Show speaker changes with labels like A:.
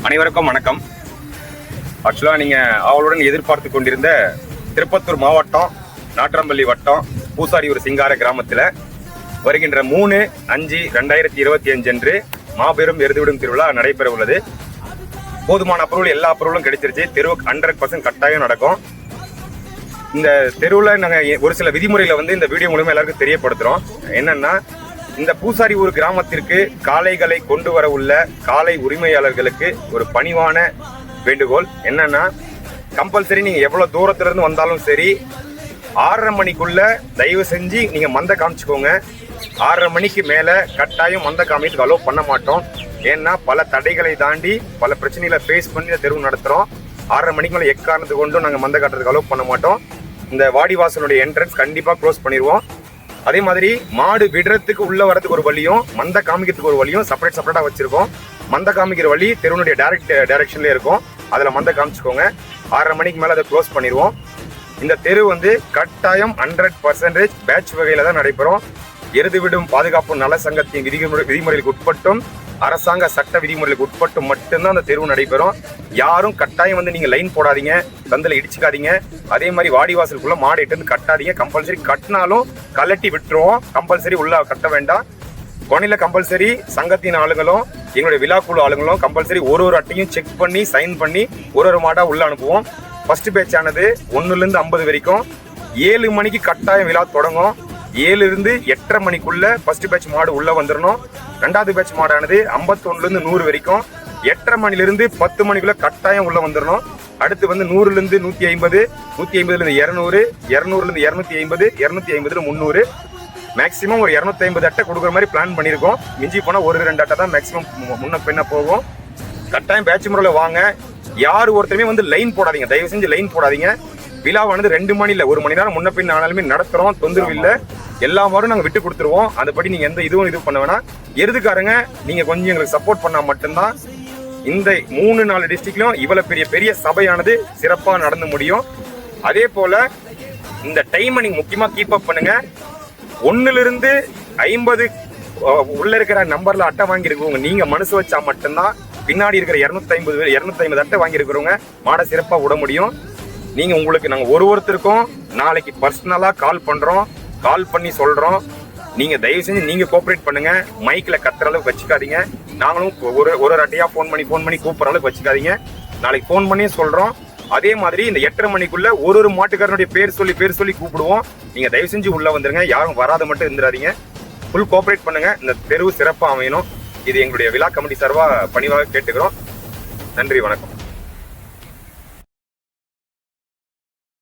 A: அனைவருக்கும் வணக்கம். ஆக்சுவலாக நீங்கள் அவளுடன் எதிர்பார்த்து கொண்டிருந்த திருப்பத்தூர் மாவட்டம் நாட்றம்பள்ளி வட்டம் பூசாரியூர் சிங்கார கிராமத்தில் வருகின்ற 3/5/2025 அன்று மாபெரும் எருதுவிடும் திருவிழா நடைபெற உள்ளது. போதுமான அப்ரூவல், எல்லா அப்ரூவலும் கிடைச்சிருச்சு. தெருவு 100% கட்டாயம் நடக்கும். இந்த தெருவில் நாங்கள் ஒரு சில விதிமுறைகளை இந்த வீடியோ மூலமா எல்லாருக்கும் தெரியப்படுத்துகிறோம். என்னன்னா, இந்த பூசாரியூர் கிராமத்திற்கு காளைகளை கொண்டு வர உள்ள காளை உரிமையாளர்களுக்கு ஒரு பணிவான வேண்டுகோள் என்னன்னா, கம்பல்சரி நீங்க எவ்வளவு தூரத்துல இருந்து வந்தாலும் சரி 6:30 மணிக்குள்ள தயவு செஞ்சு நீங்க மந்த காமிச்சுக்கோங்க. 6:30 மணிக்கு மேல கட்டாயம் மந்த காமிக்கு அலோவ் பண்ண மாட்டோம். ஏன்னா பல தடைகளை தாண்டி பல பிரச்சனைகளை ஃபேஸ் பண்ணி இந்த தெருவு நடத்துறோம். 6:30 மணிக்கு மேல எக்காரணத்து கொண்டும் நாங்க மந்த காட்டுறதுக்கு அலோவ் பண்ண மாட்டோம். இந்த வாடிவாசலுடைய என்ட்ரன்ஸ் கண்டிப்பா க்ளோஸ் பண்ணிடுவோம். அதே மாதிரி மாடு விடுறதுக்கு உள்ள வரதுக்கு ஒரு வழியும் மந்த காமிக்கிறதுக்கு ஒரு வழியும் செப்பரேட்டா வச்சிருக்கோம். மந்த காமிக்கிற வழி தெருவுடைய டைரக்ஷன்ல இருக்கும். அதுல மந்த காமிச்சுக்கோங்க. 6:30 மணிக்கு மேல அதை க்ளோஸ் பண்ணிடுவோம். இந்த தெரு கட்டாயம் 100% பேட்ச் வகையில தான் நடைபெறும். எருதுவிடும் பாதுகாப்பு நல சங்கத்தின் விதிமுறைகளுக்கு உட்பட்டும் அரசாங்க சட்ட விதிமுறைகளுக்கு உட்பட்டு மட்டும்தான் அந்த தெருவு நடைபெறும். யாரும் கட்டாயம் நீங்க லைன் போடாதீங்க, சந்தில இடிச்சுக்காதீங்க. அதே மாதிரி வாடிவாசலுக்குள்ள மாடு இட்டு கட்டாதீங்க. கம்பல்சரி கட்டினாலும் கலட்டி விட்டுருவோம். கம்பல்சரி உள்ள கட்ட வேண்டாம். கொனையில கம்பல்சரி சங்கத்தின் ஆளுங்களும் எங்களுடைய விழாக்குழு ஆளுங்களும் கம்பல்சரி ஒரு அட்டையும் செக் பண்ணி சைன் பண்ணி ஒரு மாடா உள்ள அனுப்புவோம். ஃபர்ஸ்ட் பேட்ச் ஆனது 1லிருந்து 50 வரைக்கும் 7 மணிக்கு கட்டாயம் விழா தொடங்கும். 7லிருந்து 8:30 மணிக்குள்ள ஃபர்ஸ்ட் பேட்ச் மாடு உள்ள வந்துடணும். 2வது பேட்ச் மாடானது 51லிருந்து 100 வரைக்கும் 8:30 மணிலிருந்து 10 மணிக்குள்ள கட்டாயம் உள்ள வந்துடணும். அடுத்து 100லிருந்து 150, 150லிருந்து 200, 200லிருந்து 250, 250லிருந்து 300, மேக்சிமம் ஒரு 250 அட்டை கொடுக்குற மாதிரி பிளான் பண்ணியிருக்கோம். மிஞ்சி போனா 1-2 அட்டை தான் மேக்சிமம் முன்ன பின்ன போகும். கட்டாயம் பேட்ச் முறையில் வாங்க. யார் ஒருத்தருமே லைன் போடாதீங்க, தயவு செஞ்சு லைன் போடாதீங்க. விழாவானது 2 மணி இல்ல 1 மணி நேரம் முன்ன பின் ஆனாலுமே நடத்துறோம். தொந்தரவு இல்லை. எல்லா வாரம் நாங்கள் விட்டு கொடுத்துருவோம். அதுபடி நீங்க எந்த இது பண்ண வேணாம். எருதுக்காரங்க நீங்க கொஞ்சம் எங்களுக்கு சப்போர்ட் பண்ணா மட்டும்தான் இந்த 3-4 டிஸ்ட்ரிக்ட்லயும் இவ்வளவு பெரிய சபையானது சிறப்பா நடந்து முடியும். அதே போல இந்த டைமை நீங்க முக்கியமா கீப் அப் பண்ணுங்க. 1லிருந்து 50 உள்ள இருக்கிற நம்பர்ல அட்டை வாங்கி இருக்கிறவங்க நீங்க மனசு வச்சா மட்டும்தான் பின்னாடி இருக்கிற 250 அட்டை வாங்கி இருக்கிறவங்க மாட சிறப்பா விட முடியும். நீங்க உங்களுக்கு நாங்க ஒருத்தருக்கும் நாளைக்கு பர்சனலா கால் பண்றோம், கால் பண்ணி சொல்றோம். நீங்க தயவு செஞ்சு நீங்க கோஆபரேட் பண்ணுங்க. மைக்ல கத்துற அளவுக்கு வச்சுக்காதீங்க. நாங்களும் ஒரு அட்டையா போன் பண்ணி கூப்பிடுற அளவுக்கு வச்சுக்காதீங்க. நாளைக்கு போன் பண்ணி சொல்றோம். அதே மாதிரி இந்த 8:30 மணிக்குள்ள ஒரு மாட்டுக்காரனுடைய பேர் சொல்லி கூப்பிடுவோம். நீங்க தயவு செஞ்சு உள்ள வந்துருங்க. யாரும் வராத மட்டும் இருந்துடாதீங்க. ஃபுல் கோஆபரேட் பண்ணுங்க. இந்த தெருவு சிறப்பா அமையணும். இது எங்களுடைய விழா கமிட்டி சார்பா பணிவாக கேட்டுக்கிறோம். நன்றி, வணக்கம்.